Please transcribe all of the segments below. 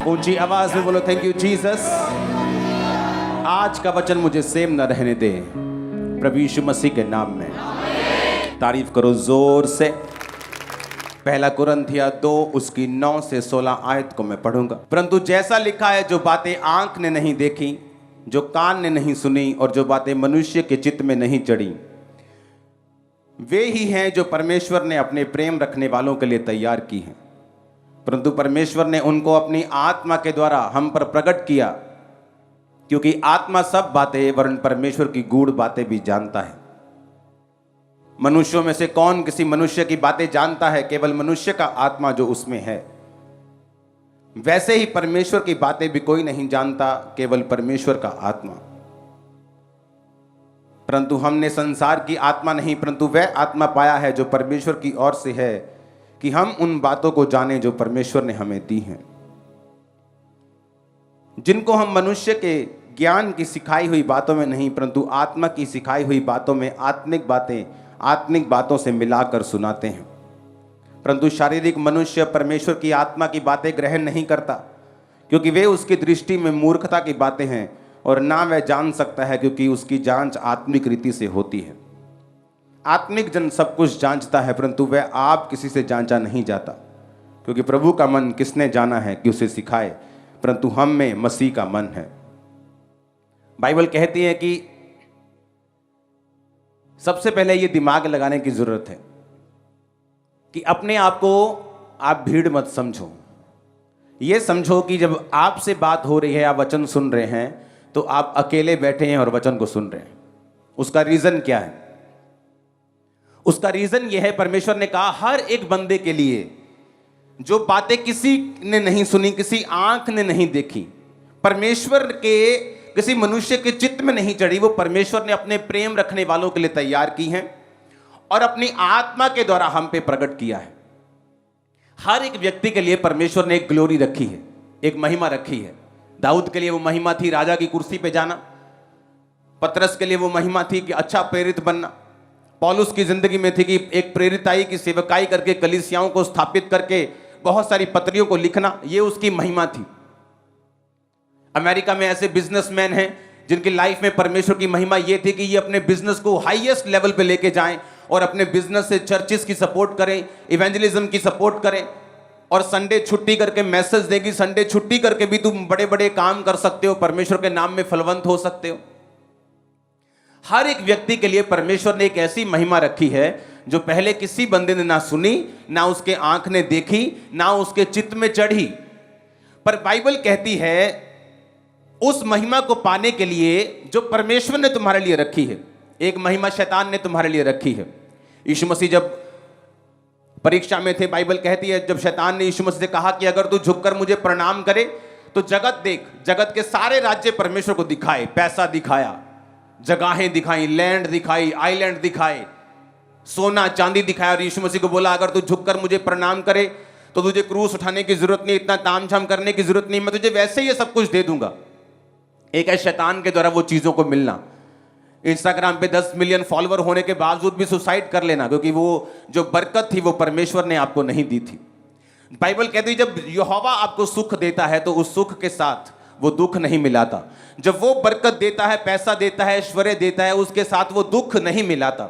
ऊंची आवाज में बोलो थैंक यू जीसस। आज का वचन मुझे सेम न रहने दे, प्रभु यीशु मसीह के नाम में। तारीफ करो जोर से। पहला कुरिन्थिया 2 उसकी 9 से 16 आयत को मैं पढ़ूंगा। परंतु जैसा लिखा है, जो बातें आंख ने नहीं देखी, जो कान ने नहीं सुनी और जो बातें मनुष्य के चित्त में नहीं चढ़ी, वे ही हैं जो परमेश्वर ने अपने प्रेम रखने वालों के लिए तैयार की हैं। परंतु परमेश्वर ने उनको अपनी आत्मा के द्वारा हम पर प्रकट किया, क्योंकि आत्मा सब बातें वरन परमेश्वर की गूढ़ बातें भी जानता है। मनुष्यों में से कौन किसी मनुष्य की बातें जानता है? केवल मनुष्य का आत्मा जो उसमें है। वैसे ही परमेश्वर की बातें भी कोई नहीं जानता, केवल परमेश्वर का आत्मा। परंतु हमने संसार की आत्मा नहीं, परंतु वह आत्मा पाया है जो परमेश्वर की ओर से है, कि हम उन बातों को जानें जो परमेश्वर ने हमें दी हैं, जिनको हम मनुष्य के ज्ञान की सिखाई हुई बातों में नहीं, परंतु आत्मा की सिखाई हुई बातों में आत्मिक बातों से मिलाकर सुनाते हैं। परंतु शारीरिक मनुष्य परमेश्वर की आत्मा की बातें ग्रहण नहीं करता, क्योंकि वे उसकी दृष्टि में मूर्खता की बातें हैं, और ना वह जान सकता है, क्योंकि उसकी जांच आत्मिक रीति से होती है। आत्मिक जन सब कुछ जांचता है, परंतु वह आप किसी से जांचा नहीं जाता, क्योंकि प्रभु का मन किसने जाना है कि उसे सिखाए, परंतु हम में मसीह का मन है। बाइबल कहती है कि सबसे पहले ये दिमाग लगाने की जरूरत है कि अपने आप को आप भीड़ मत समझो। ये समझो कि जब आपसे बात हो रही है, आप वचन सुन रहे हैं, तो आप अकेले बैठे हैं और वचन को सुन रहे हैं। उसका रीजन क्या है? उसका रीजन यह है, परमेश्वर ने कहा हर एक बंदे के लिए जो बातें किसी ने नहीं सुनी, किसी आंख ने नहीं देखी, परमेश्वर के किसी मनुष्य के चित्त में नहीं चढ़ी, वो परमेश्वर ने अपने प्रेम रखने वालों के लिए तैयार की हैं और अपनी आत्मा के द्वारा हम पे प्रकट किया है। हर एक व्यक्ति के लिए परमेश्वर ने एक ग्लोरी रखी है, एक महिमा रखी है। दाऊद के लिए वो महिमा थी राजा की कुर्सी पे जाना। पतरस के लिए वो महिमा थी कि अच्छा प्रेरित बनना। पौलुस की जिंदगी में थी कि एक प्रेरिताई की सेवकाई करके कलीसियाओं को स्थापित करके बहुत सारी पत्रियों को लिखना, ये उसकी महिमा थी। अमेरिका में ऐसे बिजनेसमैन हैं जिनकी लाइफ में परमेश्वर की महिमा ये थी कि ये अपने बिजनेस को हाईएस्ट लेवल पे लेके जाएं और अपने बिजनेस से चर्चिस की सपोर्ट करें, इवेंजलिज्म की सपोर्ट करें, और संडे छुट्टी करके मैसेज देगी, संडे छुट्टी करके भी तुम बड़े बड़े काम कर सकते हो, परमेश्वर के नाम में फलवंत हो सकते हो। हर एक व्यक्ति के लिए परमेश्वर ने एक ऐसी महिमा रखी है जो पहले किसी बंदे ने ना सुनी, ना उसके आंख ने देखी, ना उसके चित्त में चढ़ी। पर बाइबल कहती है उस महिमा को पाने के लिए जो परमेश्वर ने तुम्हारे लिए रखी है, एक महिमा शैतान ने तुम्हारे लिए रखी है। यीशु मसीह जब परीक्षा में थे, बाइबल कहती है जब शैतान ने यीशु मसीह से कहा कि अगर तू झुककर मुझे प्रणाम करे तो जगत देख, जगत के सारे राज्य परमेश्वर को दिखाए। पैसा दिखाया, जगहें दिखाई, लैंड दिखाई, आइलैंड दिखाए, सोना चांदी दिखाया, और यीशु मसीह को बोला अगर तू झुककर मुझे प्रणाम करे तो तुझे क्रूस उठाने की जरूरत नहीं, इतना तामझाम करने की जरूरत नहीं, मैं तुझे वैसे ही ये सब कुछ दे दूंगा। एक है शैतान के द्वारा वो चीजों को मिलना। इंस्टाग्राम पे 10 मिलियन फॉलोवर होने के बावजूद भी सुसाइड कर लेना, क्योंकि वो जो बरकत थी वो परमेश्वर ने आपको नहीं दी थी। बाइबल कहती है जब यहोवा आपको सुख देता है तो उस सुख के साथ वो दुख नहीं मिलाता। जब वो बरकत देता है, पैसा देता है, ऐश्वर्य देता है, उसके साथ वो दुख नहीं मिलाता।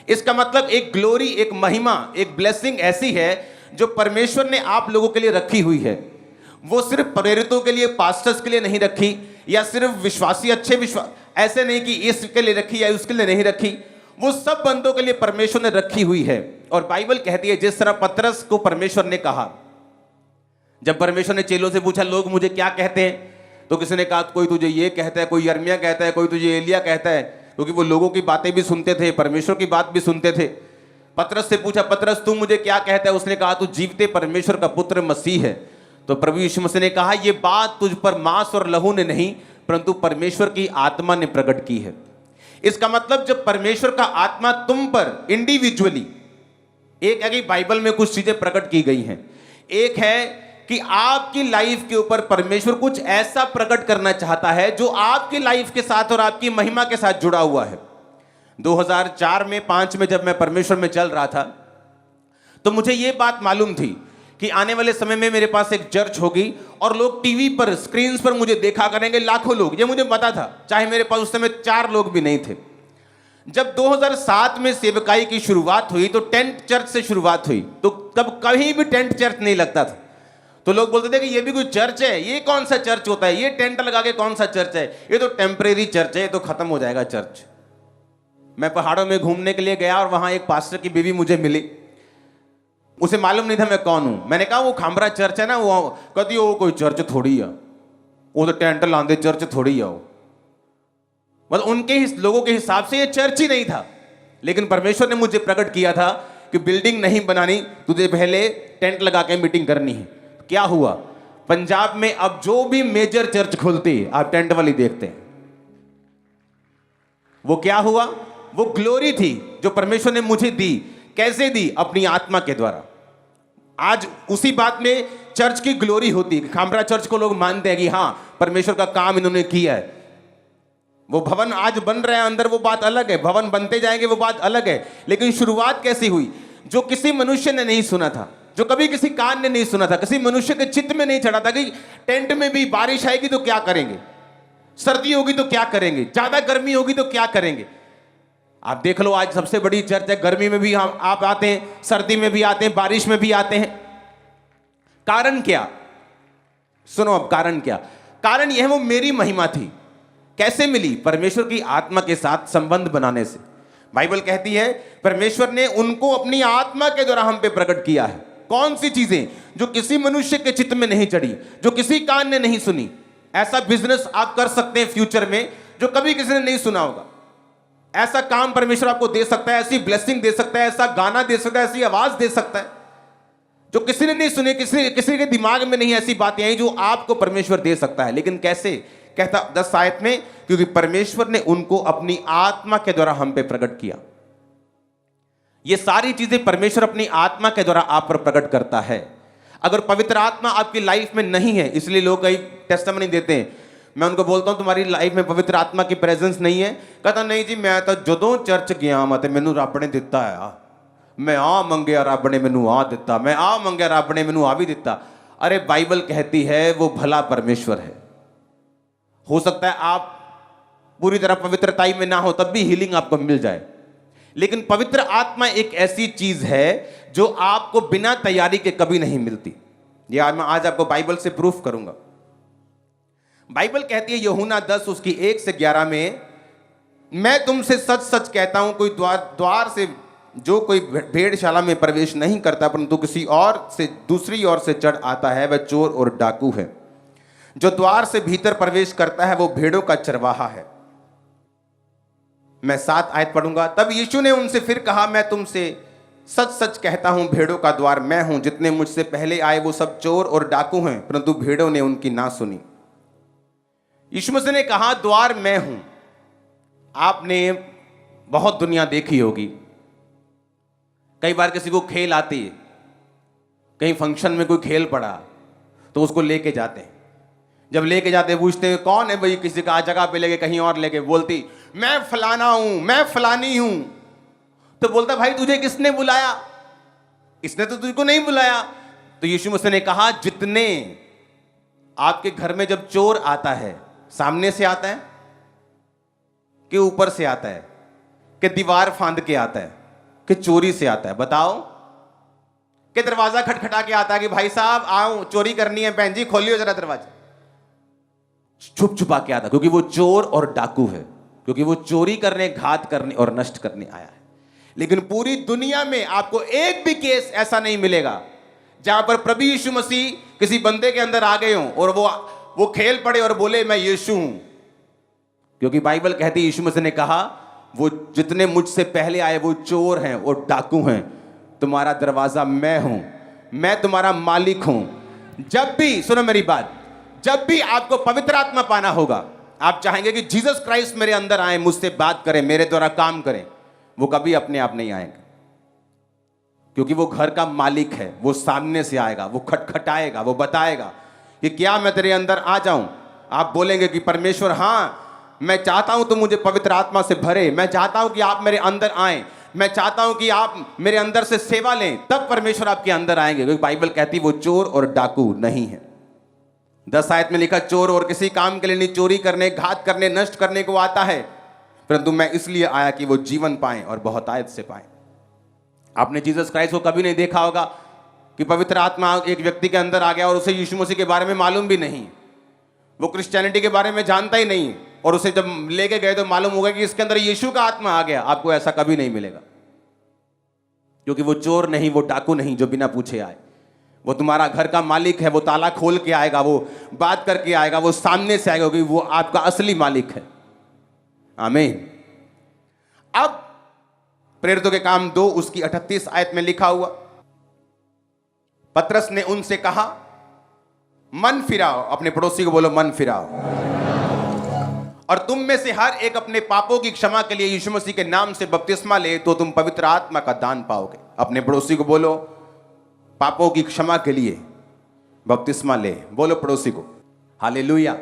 इसका मतलब एक ग्लोरी, एक महिमा, एक ब्लेसिंग ऐसी है जो परमेश्वर ने आप लोगों के लिए रखी हुई है। वो सिर्फ प्रेरितों के लिए, पास्टर्स के लिए नहीं रखी, या सिर्फ विश्वासी अच्छे विश्वास, ऐसे नहीं कि इसके लिए रखी या उसके लिए नहीं रखी, वो सब बंदों के लिए परमेश्वर ने रखी हुई है। और बाइबल कहती है जिस तरह पतरस को परमेश्वर ने कहा, जब परमेश्वर ने चेलों से पूछा लोग मुझे क्या कहते हैं, तो किसी ने कहा कोई तुझे ये कहता है, कोई यिर्मयाह कहता है, कोई तुझे एलिय्याह कहता है, क्योंकि वो लोगों की बातें भी सुनते थे, परमेश्वर की बात भी सुनते थे। पतरस से पूछा पतरस तू मुझे क्या कहता है? उसने कहा तू जीवते परमेश्वर का पुत्र मसीह है। तो प्रभु यीशु मसीह ने कहा ये बात तुझ पर मांस और लहू ने नहीं, परंतु परमेश्वर की आत्मा ने प्रकट की है। इसका मतलब जब परमेश्वर का आत्मा तुम पर इंडिविजुअली, एक है कि बाइबल में कुछ चीजें प्रकट की गई हैं, एक है कि आपकी लाइफ के ऊपर परमेश्वर कुछ ऐसा प्रकट करना चाहता है जो आपकी लाइफ के साथ और आपकी महिमा के साथ जुड़ा हुआ है। 2004 में 5 में जब मैं परमेश्वर में चल रहा था तो मुझे यह बात मालूम थी कि आने वाले समय में मेरे पास एक चर्च होगी और लोग टीवी पर, स्क्रीन पर मुझे देखा करेंगे, लाखों लोग। ये मुझे पता था, चाहे मेरे पास उस समय 4 लोग भी नहीं थे। जब 2007 में सेवकाई की शुरुआत हुई तो टेंट चर्च से शुरुआत हुई, तो तब कहीं भी टेंट चर्च नहीं लगता था। तो लोग बोलते थे कि ये भी कोई चर्च है, ये कौन सा चर्च होता है, ये टेंट लगा के कौन सा चर्च है, ये तो टेम्परेरी चर्च है, ये तो खत्म हो जाएगा चर्च। मैं पहाड़ों में घूमने के लिए गया और वहां एक पास्टर की बीवी मुझे मिली। उसे मालूम नहीं था मैं कौन हूं। मैंने कहा वो खामरा चर्च है ना, वो कहती वो कोई चर्च थोड़ी है, वो तो टेंट लांदे चर्च थोड़ी है। वो मतलब उनके लोगों के हिसाब से ये चर्च ही नहीं था। लेकिन परमेश्वर ने मुझे प्रकट किया था कि बिल्डिंग नहीं बनानी, तुझे पहले टेंट लगा के मीटिंग करनी है। क्या हुआ, पंजाब में अब जो भी मेजर चर्च खुलती आप टेंट वाली देखते हैं। वो क्या हुआ, वो ग्लोरी थी जो परमेश्वर ने मुझे दी। कैसे दी? अपनी आत्मा के द्वारा। आज उसी बात में चर्च की ग्लोरी होती है। खामरा चर्च को लोग मानते हैं कि हां परमेश्वर का काम इन्होंने किया है। वो भवन आज बन रहे हैं अंदर, वो बात अलग है, भवन बनते जाएंगे, वो बात अलग है। लेकिन शुरुआत कैसी हुई? जो किसी मनुष्य ने नहीं सुना था, जो कभी किसी कान ने नहीं सुना था, किसी मनुष्य के चित्त में नहीं चढ़ा था कि टेंट में भी बारिश आएगी तो क्या करेंगे, सर्दी होगी तो क्या करेंगे, ज्यादा गर्मी होगी तो क्या करेंगे। आप देख लो, आज सबसे बड़ी चर्च है, गर्मी में भी आप आते हैं, सर्दी में भी आते हैं, बारिश में भी आते हैं। कारण क्या? सुनो अब कारण क्या। कारण यह वो मेरी महिमा थी। कैसे मिली? परमेश्वर की आत्मा के साथ संबंध बनाने से। बाइबल कहती है परमेश्वर ने उनको अपनी आत्मा के द्वारा हम पे प्रकट किया है। कौन सी चीजें? जो किसी मनुष्य के चित्त में नहीं चढ़ी, जो किसी कान ने नहीं सुनी। ऐसा बिजनेस आप कर सकते हैं फ्यूचर में जो कभी किसी ने नहीं सुना होगा। ऐसा काम परमेश्वर आपको दे सकता है, ऐसी ब्लेसिंग दे सकता है, ऐसा गाना दे सकता है, ऐसी आवाज दे सकता है जो किसी ने नहीं सुनी, किसी के दिमाग में नहीं ऐसी बातें आई जो आपको परमेश्वर दे सकता है। लेकिन कैसे? कहता 10 आयत में, क्योंकि परमेश्वर ने उनको अपनी आत्मा के द्वारा हम पे प्रकट किया। ये सारी चीजें परमेश्वर अपनी आत्मा के द्वारा आप पर प्रकट करता है। अगर पवित्र आत्मा आपकी लाइफ में नहीं है, इसलिए लोग कई टेस्टिमनी देते हैं, मैं उनको बोलता हूं तुम्हारी लाइफ में पवित्र आत्मा की प्रेजेंस नहीं है। कहता नहीं जी, मैं तो जदों चर्च गया मैं मैनू रब ने दिता है, मैं आ मंगया रब ने मैनू आ दिता, मैं आ मंगया रब ने मैनू आ भी दिता। अरे बाइबल कहती है वो भला परमेश्वर है। हो सकता है आप पूरी तरह पवित्रताई में ना हो, तब भी हीलिंग आपको मिल जाए। लेकिन पवित्र आत्मा एक ऐसी चीज है जो आपको बिना तैयारी के कभी नहीं मिलती। ये मैं आज आपको बाइबल से प्रूफ करूंगा। बाइबल कहती है यूहन्ना 10 उसकी 1 से 11 में, मैं तुमसे सच सच कहता हूं, कोई द्वार से जो कोई भेड़शाला में प्रवेश नहीं करता परंतु किसी और से दूसरी ओर से चढ़ आता है, वह चोर और डाकू है। जो द्वार से भीतर प्रवेश करता है वो भेड़ों का चरवाहा है। मैं 7 आयत पढ़ूंगा। तब यीशु ने उनसे फिर कहा, मैं तुमसे सच सच कहता हूं, भेड़ों का द्वार मैं हूं। जितने मुझसे पहले आए वो सब चोर और डाकू हैं, परंतु भेड़ों ने उनकी ना सुनी। यीशु मसीह ने कहा द्वार मैं हूं। आपने बहुत दुनिया देखी होगी। कई बार किसी को खेल आती है, कहीं फंक्शन में कोई खेल पड़ा तो उसको लेके जाते हैं। जब लेके जाते पूछते हैं कौन है भाई, किसी का जगह पे लेके कहीं और लेके, बोलती मैं फलाना हूं, मैं फलानी हूं। तो बोलता भाई तुझे किसने बुलाया? इसने तो तुझको नहीं बुलाया। तो यीशु मसीह ने कहा जितने आपके घर में जब चोर आता है, सामने से आता है कि ऊपर से आता है कि दीवार फांद के आता है कि चोरी से आता है? बताओ। कि दरवाजा खटखटा के आता है कि भाई साहब आओ चोरी करनी है, बहन जी खोलियो जरा दरवाजा। छुप छुपा के आता, क्योंकि वो चोर और डाकू है, क्योंकि वो चोरी करने, घात करने और नष्ट करने आया है। लेकिन पूरी दुनिया में आपको एक भी केस ऐसा नहीं मिलेगा जहां पर प्रभु यीशु मसीह किसी बंदे के अंदर आ गए हों और वो खेल पड़े और बोले मैं यीशु हूं। क्योंकि बाइबल कहती है यीशु मसीह ने कहा वो जितने मुझसे पहले आए वो चोर हैं, वो डाकू हैं, तुम्हारा दरवाजा मैं हूं, मैं तुम्हारा मालिक हूं। जब भी, सुनो मेरी बात, जब भी आपको पवित्र आत्मा पाना होगा, आप चाहेंगे कि जीसस क्राइस्ट मेरे अंदर आए, मुझसे बात करें, मेरे द्वारा काम करें, वो कभी अपने आप नहीं आएंगे। क्योंकि वो घर का मालिक है, वो सामने से आएगा, वो खटखटाएगा, वो बताएगा कि क्या मैं तेरे अंदर आ जाऊं। आप बोलेंगे कि परमेश्वर हां मैं चाहता हूं तुम मुझे पवित्र आत्मा से भरे, मैं चाहता हूं कि आप मेरे अंदर आए। मैं चाहता हूं कि आप मेरे अंदर से सेवा लें, तब परमेश्वर आपके अंदर आएंगे। क्योंकि बाइबल कहती वो चोर और डाकू नहीं है। 10 आयत में लिखा, चोर और किसी काम के लिए नहीं, चोरी करने, घात करने, नष्ट करने को आता है, परंतु मैं इसलिए आया कि वो जीवन पाएं और बहुतायत से पाएं। आपने जीसस क्राइस्ट को कभी नहीं देखा होगा कि पवित्र आत्मा एक व्यक्ति के अंदर आ गया और उसे यीशु मसीह के बारे में मालूम भी नहीं, वो क्रिश्चियनिटी के बारे में जानता ही नहीं, और उसे जब लेके गए तो मालूम होगा कि इसके अंदर यीशु का आत्मा आ गया। आपको ऐसा कभी नहीं मिलेगा, क्योंकि वो चोर नहीं, वो डाकू नहीं जो बिना पूछे आए। वो तुम्हारा घर का मालिक है, वो ताला खोल के आएगा, वो बात करके आएगा, वो सामने से आएगा, क्योंकि वो आपका असली मालिक है। आमीन। अब प्रेरितों के काम 2 उसकी 38 आयत में लिखा हुआ, पतरस ने उनसे कहा, मन फिराओ, अपने पड़ोसी को बोलो मन फिराओ, और तुम में से हर एक अपने पापों की क्षमा के लिए यीशु मसीह के नाम से बपतिस्मा ले, तो तुम पवित्र आत्मा का दान पाओगे। अपने पड़ोसी को बोलो, पापों की क्षमा के लिए बपतिस्मा ले। बोलो पड़ोसी को हालेलुया।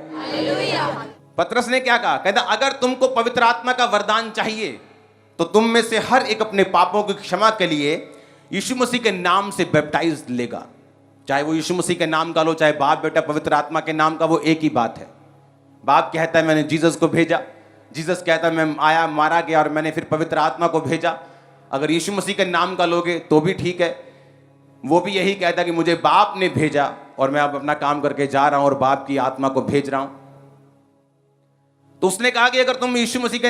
पतरस ने क्या कहा? कहता अगर तुमको पवित्र आत्मा का वरदान चाहिए तो तुम में से हर एक अपने पापों की क्षमा के लिए यीशु मसीह के नाम से बैप्टाइज लेगा। चाहे वो यीशु मसीह के नाम का लो, चाहे बाप बेटा पवित्र आत्मा के नाम का, वो एक ही बात है। बाप कहता है मैंने जीसस को भेजा, जीसस कहता है मैं आया, मारा गया और मैंने फिर पवित्र आत्मा को भेजा। अगर यीशु मसीह के नाम का लोगे तो भी ठीक है। वो भी यही कहता है कि मुझे बाप ने भेजा और मैं अब अपना काम करके जा रहा हूं और बाप की आत्मा को भेज रहा हूं। तो उसने कहा कि अगर तुम यीशु मसीह के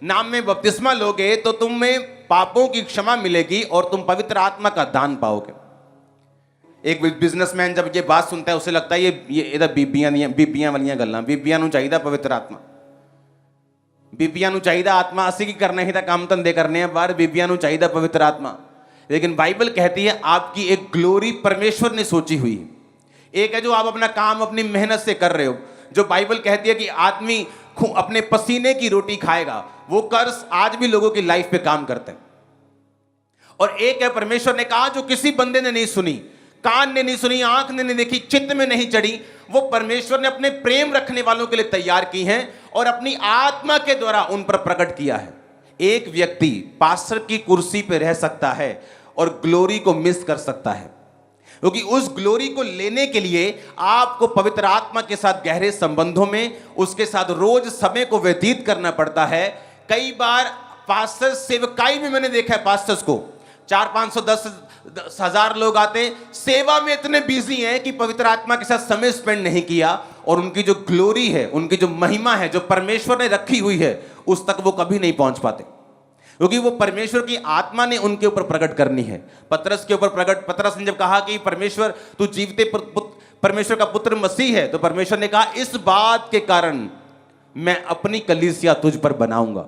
नाम में बपतिस्मा लोगे तो तुम में पापों की क्षमा मिलेगी और तुम पवित्र आत्मा का दान पाओगे। एक बिजनेसमैन जब ये बात सुनता है उसे लगता है ये इधर बीबियां वालियां गल्लां, बीबियां नूं चाहिदा पवित्र आत्मा, बीबियां नूं चाहिदा आत्मा, असी की करना ही था काम धंधे करने हैं बाहर, बीबियां नूं चाहिदा पवित्र आत्मा। लेकिन बाइबल कहती है आपकी एक ग्लोरी परमेश्वर ने सोची हुई है। एक है जो आप अपना काम अपनी मेहनत से कर रहे हो, जो बाइबल कहती है कि आदमी अपने पसीने की रोटी खाएगा, वो कर्ज आज भी लोगों की लाइफ पे काम करते हैं। और एक है परमेश्वर ने कहा जो किसी बंदे ने नहीं सुनी, कान ने नहीं सुनी, आंख ने नहीं देखी, चित्त में नहीं चढ़ी, वो परमेश्वर ने अपने प्रेम रखने वालों के लिए तैयार की हैं और अपनी आत्मा के द्वारा उन पर प्रकट किया है। एक व्यक्ति पास्टर की कुर्सी पे रह सकता है और ग्लोरी को मिस कर सकता है, क्योंकि उस ग्लोरी को लेने के लिए आपको पवित्र आत्मा के साथ गहरे संबंधों में उसके साथ रोज समय को व्यतीत करना पड़ता है। कई बार पास्टर सेवकाई में मैंने देखा है पास्टर्स को 400-500-10 हजार लोग आते, सेवा में इतने बिजी हैं कि पवित्र आत्मा के साथ समय स्पेंड नहीं किया, और उनकी जो ग्लोरी है, उनकी जो महिमा है जो परमेश्वर ने रखी हुई है, उस तक वो कभी नहीं पहुंच पाते, क्योंकि वो परमेश्वर की आत्मा ने उनके ऊपर प्रकट करनी है। पतरस के ऊपर प्रकट, पतरस ने जब कहा कि परमेश्वर तू जीवते परमेश्वर का पुत्र मसीह है, तो परमेश्वर ने कहा इस बात के कारण मैं अपनी कलीसिया तुझ पर बनाऊंगा,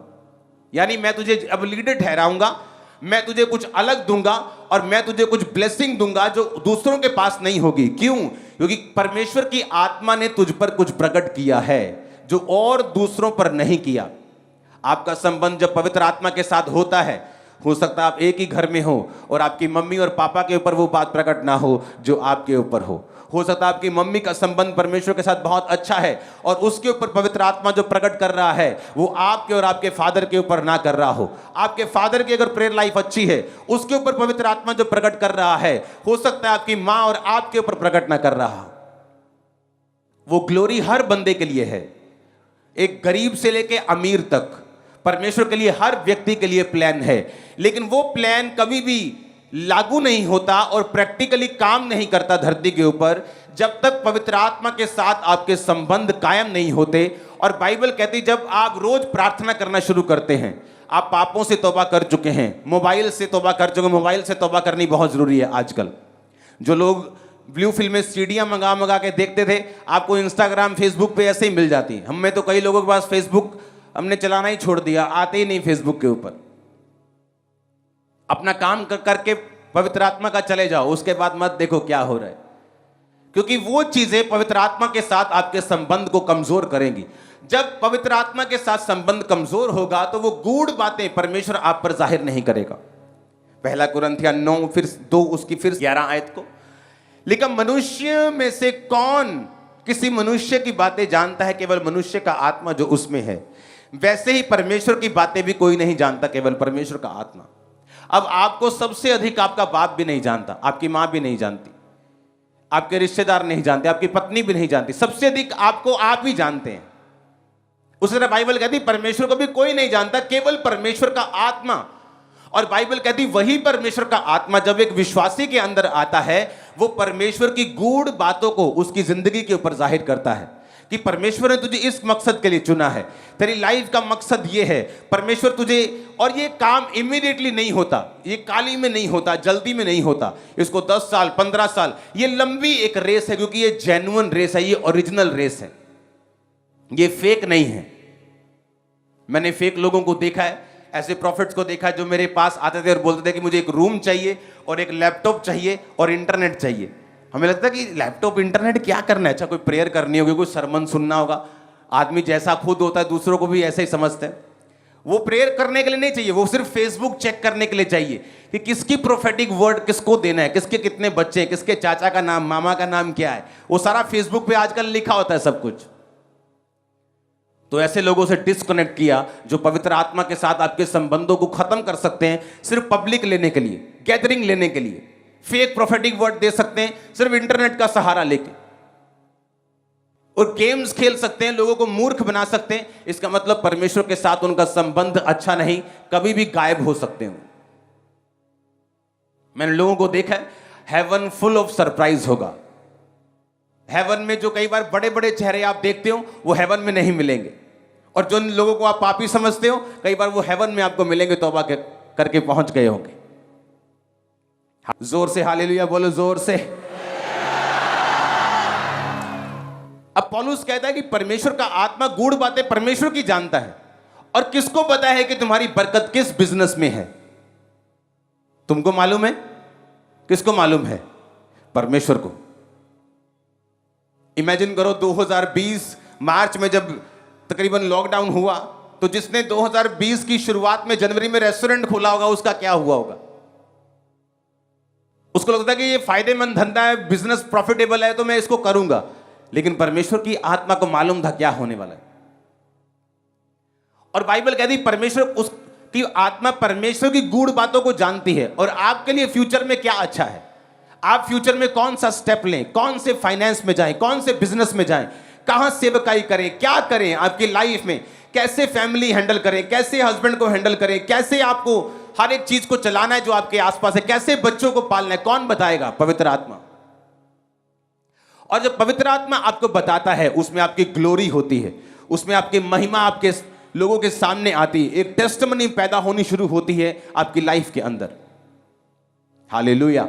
यानी मैं तुझे अब लीडर ठहराऊंगा, मैं तुझे कुछ अलग दूंगा और मैं तुझे कुछ ब्लेसिंग दूंगा जो दूसरों के पास नहीं होगी। क्यों? क्योंकि परमेश्वर की आत्मा ने तुझ पर कुछ प्रकट किया है जो और दूसरों पर नहीं किया। आपका संबंध जब पवित्र आत्मा के साथ होता है, हो सकता है आप एक ही घर में हो और आपकी मम्मी और पापा के ऊपर वो बात प्रकट ना हो जो आपके ऊपर हो सकता है आपकी मम्मी का संबंध परमेश्वर के साथ बहुत अच्छा है और उसके ऊपर पवित्र आत्मा जो प्रकट कर रहा है वो आपके और आपके फादर के ऊपर ना कर रहा हो। आपके फादर की अगर प्रेयर लाइफ अच्छी है, उसके ऊपर पवित्र आत्मा जो प्रकट कर रहा है, हो सकता है आपकी माँ और आपके ऊपर प्रकट ना कर रहा हो। वो ग्लोरी हर बंदे के लिए है, एक गरीब से लेके अमीर तक परमेश्वर के लिए, हर व्यक्ति के लिए प्लान है, लेकिन वो प्लान कभी भी लागू नहीं होता और प्रैक्टिकली काम नहीं करता धरती के ऊपर जब तक पवित्र आत्मा के साथ आपके संबंध कायम नहीं होते। और बाइबल कहती जब आप रोज प्रार्थना करना शुरू करते हैं, आप पापों से तौबा कर चुके हैं, मोबाइल से तौबा कर चुके, मोबाइल से तौबा करनी बहुत जरूरी है। आजकल जो लोग ब्लू फिल्म में सीडियां मंगा के देखते थे, आपको इंस्टाग्राम फेसबुक पे ऐसे ही मिल जाती। हमें तो कई लोगों के पास फेसबुक हमने चलाना ही छोड़ दिया, आते ही नहीं फेसबुक के ऊपर। अपना काम करके पवित्र आत्मा का चले जाओ, उसके बाद मत देखो क्या हो रहा है, क्योंकि वो चीजें पवित्र आत्मा के साथ आपके संबंध को कमजोर करेंगी। जब पवित्र आत्मा के साथ संबंध कमजोर होगा तो वो गूढ़ बातें परमेश्वर आप पर जाहिर नहीं करेगा। पहला कुरिन्थियों 9 फिर 2 उसकी फिर 11 आयत को लिखा, मनुष्य में से कौन किसी मनुष्य की बातें जानता है, केवल मनुष्य का आत्मा जो उसमें है। वैसे ही परमेश्वर की बातें भी कोई नहीं जानता, केवल परमेश्वर का आत्मा। अब आपको सबसे अधिक आपका बाप भी नहीं जानता, आपकी माँ भी नहीं जानती, आपके रिश्तेदार नहीं जानते, आपकी पत्नी भी नहीं जानती, सबसे अधिक आपको आप ही जानते हैं। उसी तरह बाइबल कहती परमेश्वर को भी कोई नहीं जानता, केवल परमेश्वर का आत्मा। और बाइबल कहती वही परमेश्वर का आत्मा जब एक विश्वासी के अंदर आता है, वो परमेश्वर की गूढ़ बातों को उसकी जिंदगी के ऊपर जाहिर करता है कि परमेश्वर ने तुझे इस मकसद के लिए चुना है, तेरी लाइफ का मकसद ये है, परमेश्वर तुझे। और ये काम इमीडिएटली नहीं होता, ये काली में नहीं होता, जल्दी में नहीं होता, इसको 10 साल 15 साल, ये लंबी एक रेस है, क्योंकि ये जेन्युइन रेस है, ये ओरिजिनल रेस है, ये फेक नहीं है। मैंने फेक लोगों को देखा है, ऐसे प्रॉफिट्स को देखा जो मेरे पास आते थे और बोलते थे कि मुझे एक रूम चाहिए और एक लैपटॉप चाहिए और इंटरनेट चाहिए। हमें लगता है कि लैपटॉप इंटरनेट क्या करना है, अच्छा कोई प्रेयर करनी होगी, कोई सरमन सुनना होगा। आदमी जैसा खुद होता है दूसरों को भी ऐसे ही समझते हैं। वो प्रेयर करने के लिए नहीं चाहिए, वो सिर्फ फेसबुक चेक करने के लिए चाहिए कि किसकी प्रोफेटिक वर्ड किसको देना है, किसके कितने बच्चे हैं, किसके चाचा का नाम, मामा का नाम क्या है, वो सारा फेसबुक पे आजकल लिखा होता है सब कुछ। तो ऐसे लोगों से डिस्कनेक्ट किया जो पवित्र आत्मा के साथ आपके संबंधों को खत्म कर सकते हैं सिर्फ पब्लिक लेने के लिए, गैदरिंग लेने के लिए, फेक प्रोफेटिक वर्ड दे सकते हैं सिर्फ इंटरनेट का सहारा लेके, और गेम्स खेल सकते हैं, लोगों को मूर्ख बना सकते हैं। इसका मतलब परमेश्वर के साथ उनका संबंध अच्छा नहीं, कभी भी गायब हो सकते हैं। मैंने लोगों को देखा है, हेवन फुल ऑफ सरप्राइज होगा। हेवन में जो कई बार बड़े बड़े चेहरे आप देखते हो वो हेवन में नहीं मिलेंगे, और जो लोगों को आप पापी समझते हो कई बार वो हेवन में आपको मिलेंगे, तौबा करके पहुंच गए होंगे। जोर से हालेलुया बोलो, जोर से। अब पौलुस कहता है कि परमेश्वर का आत्मा गूढ़ बातें परमेश्वर की जानता है, और किसको पता है कि तुम्हारी बरकत किस बिजनेस में है? तुमको मालूम है? किसको मालूम है? परमेश्वर को। इमेजिन करो 2020 मार्च में जब तकरीबन लॉकडाउन हुआ, तो जिसने 2020 की शुरुआत में जनवरी में रेस्टोरेंट खोला होगा उसका क्या हुआ होगा? उसको लगता है कि ये फायदेमंद धंधा है, बिजनेस प्रॉफिटेबल है, तो मैं इसको करूंगा। लेकिन परमेश्वर की आत्मा को मालूम था क्या होने वाला है। और बाइबल कहती परमेश्वर, उसकी आत्मा परमेश्वर की गूढ़ बातों को जानती है, और आपके लिए फ्यूचर में क्या अच्छा है, आप फ्यूचर में कौन सा स्टेप लें, कौन से फाइनेंस में जाएं, कौन से बिजनेस में जाएं, कहां सेवकाई करें, क्या करें आपकी लाइफ में, कैसे फैमिली हैंडल करें, कैसे हस्बैंड को हैंडल करें, कैसे आपको हर एक चीज को चलाना है जो आपके आसपास है, कैसे बच्चों को पालना है, कौन बताएगा? पवित्र आत्मा। और जब पवित्र आत्मा आपको बताता है, उसमें आपकी ग्लोरी होती है, उसमें आपकी महिमा आपके लोगों के सामने आती है, एक टेस्टिमनी पैदा होनी शुरू होती है आपकी लाइफ के अंदर। हालेलुया।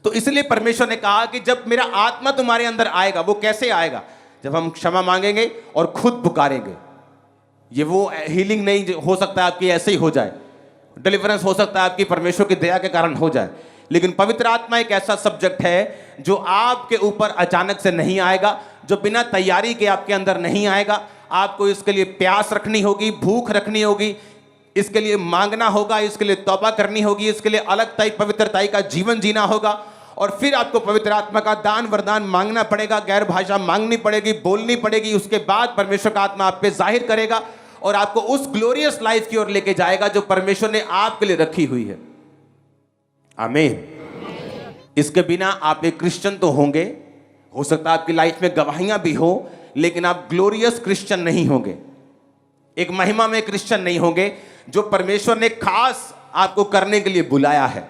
तो इसलिए परमेश्वर ने कहा कि जब मेरा आत्मा तुम्हारे अंदर आएगा, वो कैसे आएगा? जब हम क्षमा मांगेंगे और खुद पुकारेंगे। ये वो हीलिंग नहीं हो सकता आपकी ऐसे ही हो जाए, डिलीवरेंस हो सकता है आपकी परमेश्वर की दया के कारण हो जाए, लेकिन पवित्र आत्मा एक ऐसा सब्जेक्ट है जो आपके ऊपर अचानक से नहीं आएगा, जो बिना तैयारी के आपके अंदर नहीं आएगा। आपको इसके लिए प्यास रखनी होगी, भूख रखनी होगी, इसके लिए मांगना होगा, इसके लिए तौबा करनी होगी, इसके लिए अलगताई पवित्रताई का जीवन जीना होगा, और फिर आपको पवित्र आत्मा का दान वरदान मांगना पड़ेगा, गैर भाषा मांगनी पड़ेगी, बोलनी पड़ेगी। उसके बाद परमेश्वर का आत्मा आप पे जाहिर करेगा और आपको उस ग्लोरियस लाइफ की ओर लेके जाएगा जो परमेश्वर ने आपके लिए रखी हुई है। आमीन। इसके बिना आप एक क्रिश्चियन तो होंगे, हो सकता है आपकी लाइफ में गवाहियां भी हो, लेकिन आप ग्लोरियस क्रिश्चियन नहीं होंगे, एक महिमा में क्रिश्चियन नहीं होंगे जो परमेश्वर ने खास आपको करने के लिए बुलाया है।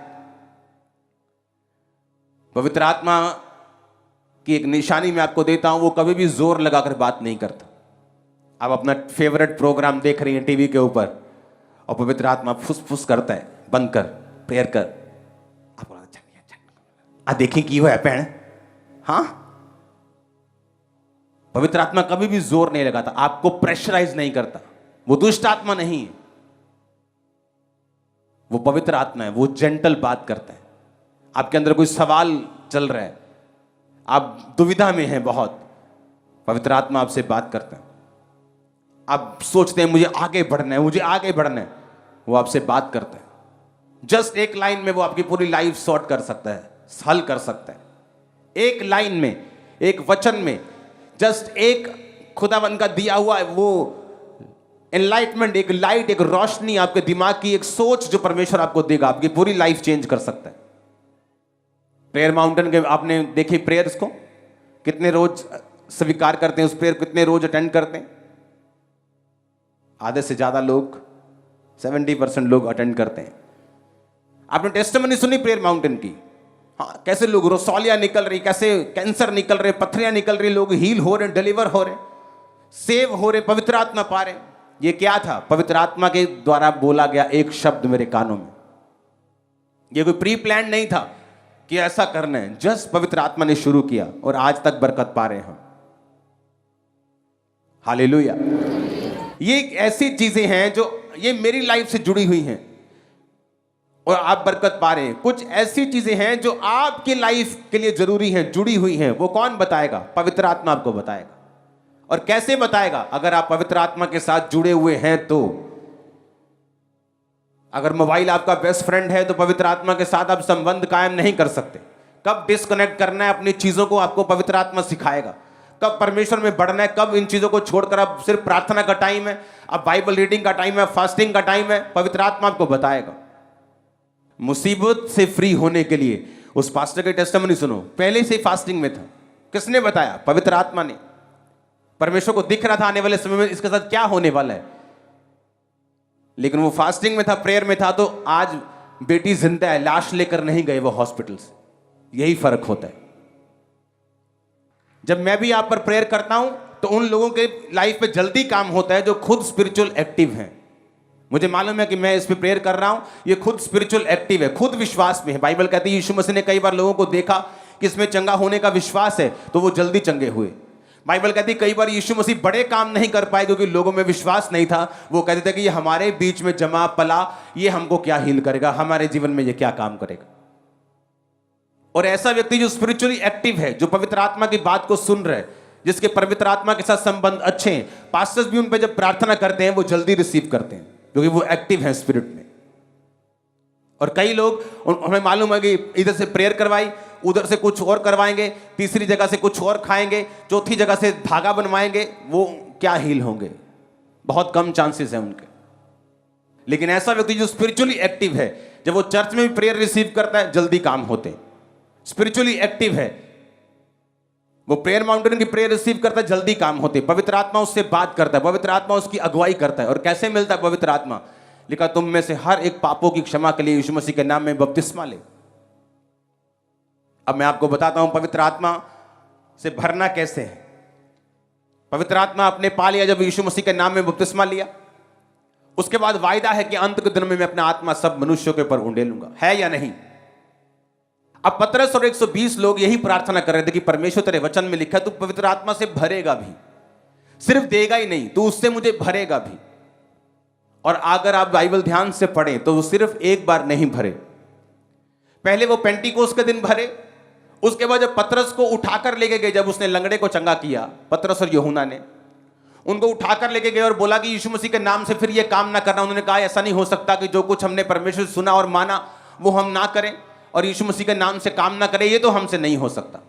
पवित्र आत्मा की एक निशानी मैं आपको देता हूं, वो कभी भी जोर लगाकर बात नहीं करता। आप अपना फेवरेट प्रोग्राम देख रही हैं टीवी के ऊपर और पवित्र आत्मा फुस करता है, बंद कर, प्रेयर कर, आप देखिए की है पैण। हाँ, पवित्र आत्मा कभी भी जोर नहीं लगाता, आपको प्रेशराइज नहीं करता। वो दुष्ट आत्मा नहीं है, वो पवित्र आत्मा है, वो जेंटल बात करता है। आपके अंदर कोई सवाल चल रहा है, आप दुविधा में हैं बहुत, पवित्र आत्मा आपसे बात करता है। आप सोचते हैं मुझे आगे बढ़ना है, मुझे आगे बढ़ना है, वो आपसे बात करता है। जस्ट एक लाइन में वो आपकी पूरी लाइफ सॉर्ट कर सकता है, हल कर सकता है। एक लाइन में, एक वचन में, जस्ट एक खुदावंद का दिया हुआ वो एनलाइटमेंट, एक लाइट, एक रोशनी, आपके दिमाग की एक सोच जो परमेश्वर आपको देगा, आपकी पूरी लाइफ चेंज कर सकता है। प्रेयर माउंटेन के आपने देखी प्रेयर्स को, कितने रोज स्वीकार करते हैं उस प्रेयर, कितने रोज अटेंड करते हैं? आधे से ज्यादा लोग, 70% लोग अटेंड करते हैं। आपने टेस्टिमनी सुनी प्रेयर माउंटेन की? हाँ, कैसे लोग रोसौलिया निकल रही, कैसे कैंसर निकल रहे, पथरियां निकल रही, लोग हील हो रहे, डिलीवर हो रहे, सेव हो रहे, पवित्र आत्मा पा रहे। ये क्या था? पवित्र आत्मा के द्वारा बोला गया एक शब्द मेरे कानों में। ये कोई प्री प्लान नहीं था कि ऐसा करना है, जस्ट पवित्र आत्मा ने शुरू किया और आज तक बरकत पा रहे हैं। हालेलुया। ये ऐसी चीजें हैं जो ये मेरी लाइफ से जुड़ी हुई हैं और आप बरकत पा रहे हैं। कुछ ऐसी चीजें हैं जो आपकी लाइफ के लिए जरूरी हैं, जुड़ी हुई हैं। वो कौन बताएगा? पवित्र आत्मा आपको बताएगा। और कैसे बताएगा? अगर आप पवित्र आत्मा के साथ जुड़े हुए हैं तो। अगर मोबाइल आपका बेस्ट फ्रेंड है तो पवित्र आत्मा के साथ आप संबंध कायम नहीं कर सकते। कब डिस्कनेक्ट करना है अपनी चीजों को, आपको पवित्र आत्मा सिखाएगा। कब परमेश्वर में बढ़ना है, कब इन चीजों को छोड़कर अब सिर्फ प्रार्थना का टाइम है, अब बाइबल रीडिंग का टाइम है, फास्टिंग का टाइम है, पवित्र आत्मा आपको बताएगा। मुसीबत से फ्री होने के लिए उस पास्टर की टेस्टिमनी सुनो, पहले से ही फास्टिंग में था। किसने बताया? पवित्र आत्मा ने। परमेश्वर को दिख रहा था आने वाले समय में इसके साथ क्या होने वाला है, लेकिन वो फास्टिंग में था, प्रेयर में था, तो आज बेटी जिंदा है, लाश लेकर नहीं गए वो हॉस्पिटल से। यही फर्क होता है। जब मैं भी आप पर प्रेयर करता हूं तो उन लोगों के लाइफ पे जल्दी काम होता है जो खुद स्पिरिचुअल एक्टिव हैं। मुझे मालूम है कि मैं इस पे प्रेयर कर रहा हूं, ये खुद स्पिरिचुअल एक्टिव है, खुद विश्वास में है। बाइबल कहती है यीशु मसीह ने कई बार लोगों को देखा कि इसमें चंगा होने का विश्वास है तो वो जल्दी चंगे हुए। बाइबल कहती है कई बार यीशु मसीह बड़े काम नहीं कर पाए क्योंकि लोगों में विश्वास नहीं था। वो कहते थे कि ये हमारे बीच में जमा पला, ये हमको क्या हील करेगा, हमारे जीवन में ये क्या काम करेगा। और ऐसा व्यक्ति जो स्पिरिचुअली एक्टिव है, जो पवित्र आत्मा की बात को सुन रहे, जिसके पवित्र आत्मा के साथ संबंध अच्छे हैं, पास्टर्स भी उन पर जब प्रार्थना करते हैं वो जल्दी रिसीव करते हैं क्योंकि वो एक्टिव है स्पिरिट में। और कई लोग, हमें मालूम है कि इधर से प्रेयर करवाई, उधर से कुछ और करवाएंगे, तीसरी जगह से कुछ और खाएंगे, चौथी जगह से धागा बनवाएंगे, वो क्या हील होंगे? बहुत कम चांसेस हैं उनके। लेकिन ऐसा व्यक्ति जो स्पिरिचुअली एक्टिव है, जब वो चर्च में भी प्रेयर रिसीव करता है जल्दी काम होते हैं। स्पिरिचुअली एक्टिव है, वो प्रेयर माउंटेन की प्रेयर रिसीव करता है, जल्दी काम होते हैं। पवित्र आत्मा उससे बात करता है, पवित्र आत्मा उसकी अगुवाई करता है। और कैसे मिलता है पवित्र आत्मा? लिखा तुम में से हर एक पापों की क्षमा के लिए यीशु मसीह के नाम में बपतिस्मा ले। अब मैं आपको बताता हूं पवित्र आत्मा से भरना कैसे है। पवित्र आत्मा आपने पा लिया जब यीशु मसीह के नाम में बपतिस्मा लिया। उसके बाद वायदा है कि अंत के दिन में मैं अपना आत्मा सब मनुष्यों के ऊपर उंडेलूंगा, है या नहीं? अब पतरस और 120 लोग यही प्रार्थना कर रहे थे कि परमेश्वर तेरे वचन में लिखा तू पवित्र आत्मा से भरेगा भी, सिर्फ देगा ही नहीं, तू उससे मुझे भरेगा भी। और अगर आप बाइबल ध्यान से पढ़ें तो वो सिर्फ एक बार नहीं भरे। पहले वो पेंटिकोस के दिन भरे, उसके बाद जब पतरस को उठाकर लेके गए, जब उसने लंगड़े को चंगा किया, पतरस और यूहन्ना ने उनको उठाकर लेके गए और बोला कि यीशु मसीह के नाम से फिर ये काम ना करना। उन्होंने कहा ऐसा नहीं हो सकता कि जो कुछ हमने परमेश्वर से सुना और माना वो हम ना करें और यीशु मसीह के नाम से काम ना करें, ये तो हमसे नहीं हो सकता।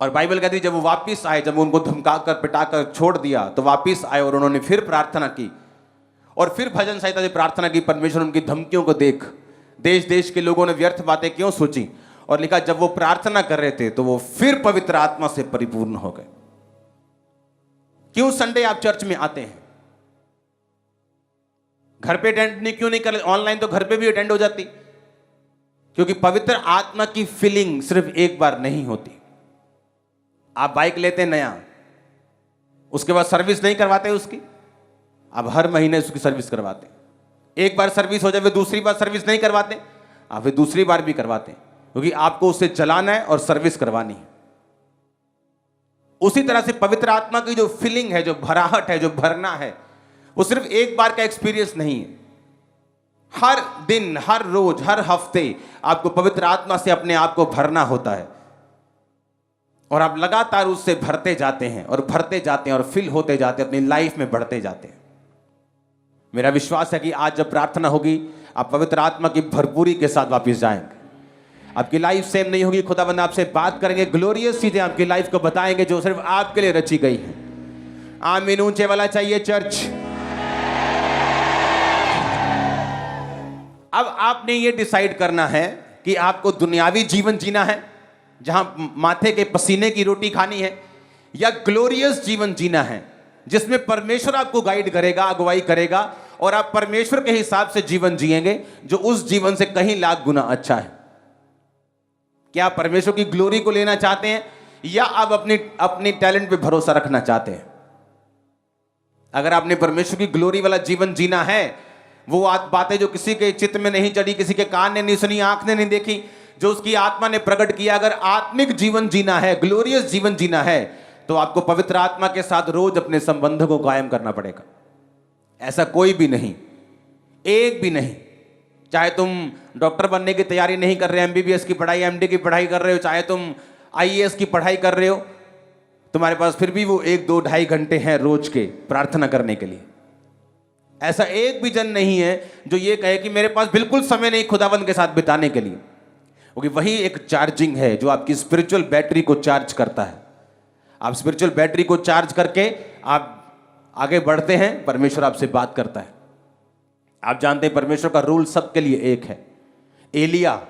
और बाइबल कहती है जब वो वापिस आए, जब उनको धमकाकर पिटाकर छोड़ दिया तो वापिस आए और उन्होंने फिर प्रार्थना की और फिर भजन संहिता से प्रार्थना की। परमेश्वर उनकी धमकियों को देख देश देश के लोगों ने व्यर्थ बातें क्यों सोची, और लिखा जब वो प्रार्थना कर रहे थे तो वो फिर पवित्र आत्मा से परिपूर्ण हो गए। क्यों संडे आप चर्च में आते हैं? घर पे अटेंड नहीं क्यों नहीं कर? ऑनलाइन तो घर पे भी अटेंड हो जाती, क्योंकि पवित्र आत्मा की फीलिंग सिर्फ एक बार नहीं होती। आप बाइक लेते हैं नया, उसके बाद सर्विस नहीं करवाते उसकी, आप हर महीने उसकी सर्विस करवाते। एक बार सर्विस हो जाए फिर दूसरी बार सर्विस नहीं करवाते, आप फिर दूसरी बार भी करवाते, क्योंकि आपको उसे चलाना है और सर्विस करवानी है। उसी तरह से पवित्र आत्मा की जो फीलिंग है, जो भराहट है, जो भरना है, वो सिर्फ एक बार का एक्सपीरियंस नहीं है। हर दिन, हर रोज, हर हफ्ते आपको पवित्र आत्मा से अपने आप को भरना होता है और आप लगातार उससे भरते जाते हैं और भरते जाते हैं और फिल होते जाते हैं, अपनी लाइफ में बढ़ते जाते हैं। मेरा विश्वास है कि आज जब प्रार्थना होगी आप पवित्र आत्मा की भरपूरी के साथ वापस जाएंगे। आपकी लाइफ सेम नहीं होगी, खुदावंद आपसे बात करेंगे, ग्लोरियस चीजें आपकी लाइफ को बताएंगे जो सिर्फ आपके लिए रची गई है। आमीन ऊंचे वाला चाहिए चर्च। अब आपने ये डिसाइड करना है कि आपको दुनियावी जीवन जीना है जहां माथे के पसीने की रोटी खानी है, या ग्लोरियस जीवन जीना है जिसमें परमेश्वर आपको गाइड करेगा, अगुवाई करेगा और आप परमेश्वर के हिसाब से जीवन जिएंगे जो उस जीवन से कहीं लाख गुना अच्छा है। क्या आप परमेश्वर की ग्लोरी को लेना चाहते हैं या आप अपनी टैलेंट पे भरोसा रखना चाहते हैं? अगर आपने परमेश्वर की ग्लोरी वाला जीवन जीना है, वो बातें जो किसी के चित्त में नहीं चढ़ी, किसी के कान ने नहीं सुनी, आंख ने नहीं देखी, जो उसकी आत्मा ने प्रकट किया, अगर आत्मिक जीवन जीना है, ग्लोरियस जीवन जीना है, तो आपको पवित्र आत्मा के साथ रोज अपने संबंध को कायम करना पड़ेगा। ऐसा कोई भी नहीं, एक भी नहीं, चाहे तुम डॉक्टर बनने की तैयारी नहीं कर रहे, एमबीबीएस की पढ़ाई, एमडी की पढ़ाई कर रहे हो, चाहे तुम आईएएस की पढ़ाई कर रहे हो, तुम्हारे पास फिर भी वो 1, 2, 2.5 घंटे हैं रोज के प्रार्थना करने के लिए। ऐसा एक भी जन नहीं है जो ये कहे कि मेरे पास बिल्कुल समय नहीं खुदावंद के साथ बिताने के लिए, क्योंकि वही एक चार्जिंग है जो आपकी स्पिरिचुअल बैटरी को चार्ज करता है। आप स्पिरिचुअल बैटरी को चार्ज करके आप आगे बढ़ते हैं, परमेश्वर आपसे बात करता है। आप जानते हैं परमेश्वर का रूल सबके लिए एक है। एलिया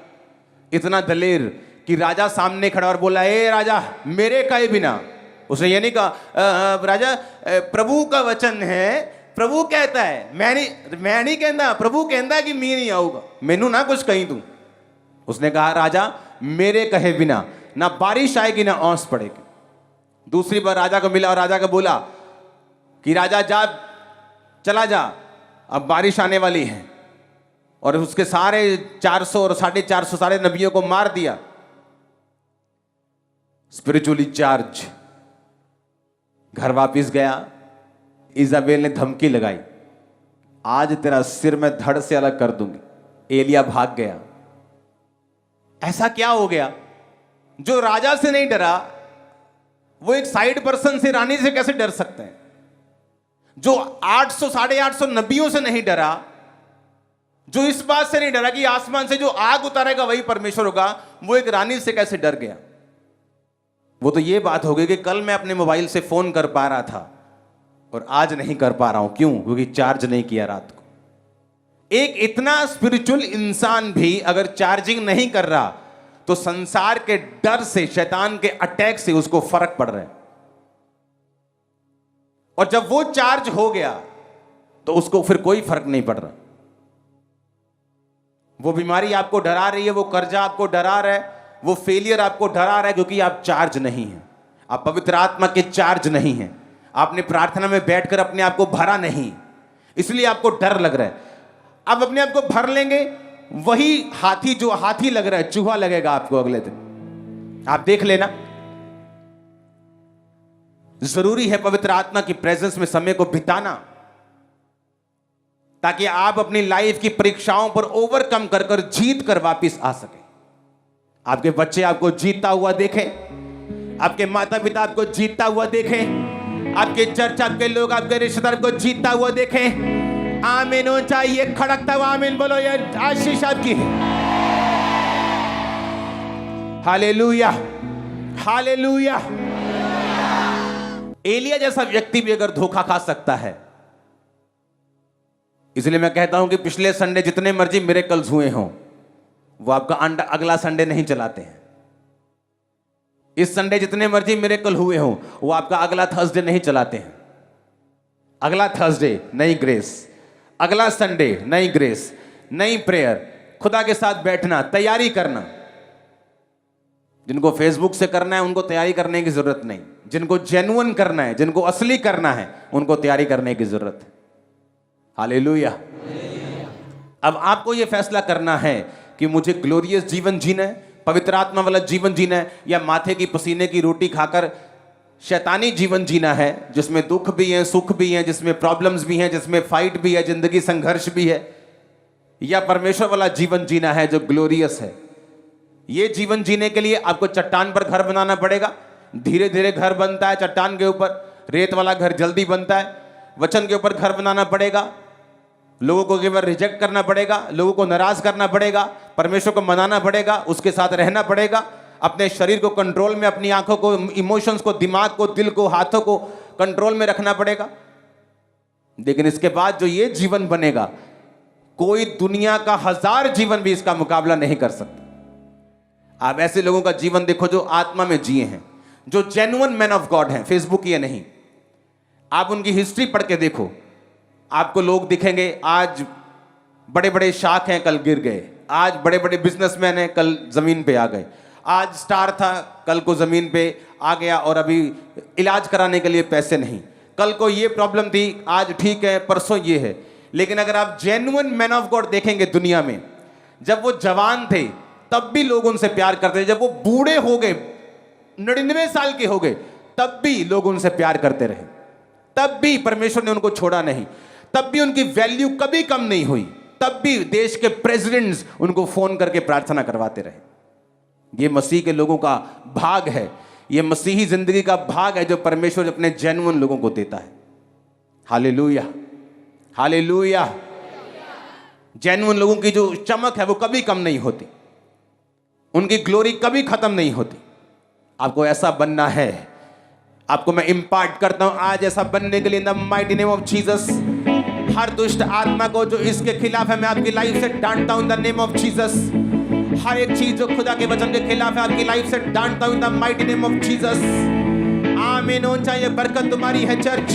इतना दलेर कि राजा सामने खड़ा और बोला, ए राजा मेरे कहे बिना, उसने ये नहीं कहा राजा प्रभु का वचन है, प्रभु कहता है, मैं नहीं कहता, प्रभु कहता कि मैं नहीं आऊंगा, मैनू ना कुछ कहीं तू। उसने कहा राजा मेरे कहे बिना ना बारिश आएगी ना ओस पड़ेगी। दूसरी बार राजा को मिला और राजा को बोला कि राजा जा, चला जा, अब बारिश आने वाली है, और उसके सारे 400 और 450 सारे नबियों को मार दिया। स्पिरिचुअली चार्ज, घर वापिस गया, इजाबेल ने धमकी लगाई, आज तेरा सिर मैं धड़ से अलग कर दूंगी। एलिया भाग गया। ऐसा क्या हो गया? जो राजा से नहीं डरा वो एक साइड पर्सन से, रानी से कैसे डर सकते हैं? जो 800 850 नबियों से नहीं डरा, जो इस बात से नहीं डरा कि आसमान से जो आग उतारेगा वही परमेश्वर होगा, वो एक रानी से कैसे डर गया? वो तो ये बात हो गई कि कल मैं अपने मोबाइल से फोन कर पा रहा था और आज नहीं कर पा रहा हूं। क्यों? क्योंकि चार्ज नहीं किया रात को। एक इतना स्पिरिचुअल इंसान भी अगर चार्जिंग नहीं कर रहा तो संसार के डर से, शैतान के अटैक से उसको फर्क पड़ रहा है। और जब वो चार्ज हो गया तो उसको फिर कोई फर्क नहीं पड़ रहा। वो बीमारी आपको डरा रही है, वो कर्जा आपको डरा रहा है, वो फेलियर आपको डरा रहा है, क्योंकि आप चार्ज नहीं हैं, आप पवित्र आत्मा के चार्ज नहीं हैं, आपने प्रार्थना में बैठकर अपने आप को भरा नहीं, इसलिए आपको डर लग रहा है। अब अपने आप को भर लेंगे, वही हाथी जो हाथी लग रहा है चूहा लगेगा आपको अगले दिन। आप देख लेना। जरूरी है पवित्र आत्मा की प्रेजेंस में समय को बिताना, ताकि आप अपनी लाइफ की परीक्षाओं पर ओवरकम कर कर जीत कर वापिस आ सके। आपके बच्चे आपको जीतता हुआ देखें, आपके माता पिता आपको जीतता हुआ देखें, आपके चर्च, आपके लोग, आपके रिश्तेदार को जीतता हुआ देखें। आमीन हो चाहिए, खड़कता हुआ आमीन बोलो, ये आशीष आपकी है। Hallelujah, hallelujah. एलिया जैसा व्यक्ति भी अगर धोखा खा सकता है, इसलिए मैं कहता हूं कि पिछले संडे जितने मर्जी मिरेकल्स हुए हों, वो आपका अगला संडे नहीं चलाते हैं। इस संडे जितने मर्जी मिरेकल हुए हों, वो आपका अगला थर्सडे नहीं चलाते हैं। अगला थर्सडे नई ग्रेस, अगला संडे नई ग्रेस, नई प्रेयर, खुदा के साथ बैठना, तैयारी करना। जिनको फेसबुक से करना है उनको तैयारी करने की जरूरत नहीं, जिनको जेन्युइन करना है, जिनको असली करना है, उनको तैयारी करने की जरूरत है। हालेलुया। अब आपको यह फैसला करना है कि मुझे ग्लोरियस जीवन जीना है, पवित्र आत्मा वाला जीवन जीना है, या माथे की पसीने की रोटी खाकर शैतानी जीवन जीना है, जिसमें दुख भी है, सुख भी है, जिसमें प्रॉब्लम्स भी हैं, जिसमें फाइट भी है, जिंदगी संघर्ष भी है, या परमेश्वर वाला जीवन जीना है जो ग्लोरियस है। ये जीवन जीने के लिए आपको चट्टान पर घर बनाना पड़ेगा। धीरे धीरे घर बनता है चट्टान के ऊपर, रेत वाला घर जल्दी बनता है। वचन के ऊपर घर बनाना पड़ेगा, लोगों को केवल रिजेक्ट करना पड़ेगा, लोगों को नाराज करना पड़ेगा, परमेश्वर को मनाना पड़ेगा, उसके साथ रहना पड़ेगा, अपने शरीर को कंट्रोल में, अपनी आंखों को, इमोशंस को, दिमाग को, दिल को, हाथों को कंट्रोल में रखना पड़ेगा। लेकिन इसके बाद जो ये जीवन बनेगा, कोई दुनिया का 1000 जीवन भी इसका मुकाबला नहीं कर सकता। आप ऐसे लोगों का जीवन देखो जो आत्मा में जिए हैं, जो जेन्युइन मैन ऑफ गॉड हैं, फेसबुक ये नहीं। आप उनकी हिस्ट्री पढ़ के देखो, आपको लोग दिखेंगे आज बड़े बड़े शाख हैं, कल गिर गए। आज बड़े बड़े बिजनेसमैन हैं, कल जमीन पे आ गए। आज स्टार था, कल को जमीन पे आ गया और अभी इलाज कराने के लिए पैसे नहीं। कल को ये प्रॉब्लम थी, आज ठीक है, परसों ये है। लेकिन अगर आप जेन्युइन मैन ऑफ गॉड देखेंगे दुनिया में, जब वो जवान थे तब भी लोग उनसे प्यार करते थे, जब वो बूढ़े हो गए 99 साल के हो गए तब भी लोग उनसे प्यार करते रहे, तब भी परमेश्वर ने उनको छोड़ा नहीं, तब भी उनकी वैल्यू कभी कम नहीं हुई, तब भी देश के प्रेसिडेंट्स उनको फोन करके प्रार्थना करवाते रहे। ये मसीह के लोगों का भाग है, ये मसीही जिंदगी का भाग है जो परमेश्वर अपने जेन्युइन लोगों को देता है। Hallelujah, hallelujah. जेन्युइन लोगों की जो चमक है वो कभी कम नहीं होती, उनकी ग्लोरी कभी खत्म नहीं होती। आपको ऐसा बनना है, आपको मैं इंपार्ट करता हूं आज ऐसा बनने के लिए, in the mighty name of Jesus. हर दुष्ट आत्मा को जो इसके खिलाफ है मैं आपकी लाइफ से डांटता हूं in the name of Jesus. हर एक चीज जो खुदा के वचन के खिलाफ है आपकी लाइफ से डांटता हूं in the mighty name of Jesus. आमीन। हो चाहे बरकत तुम्हारी है चर्च।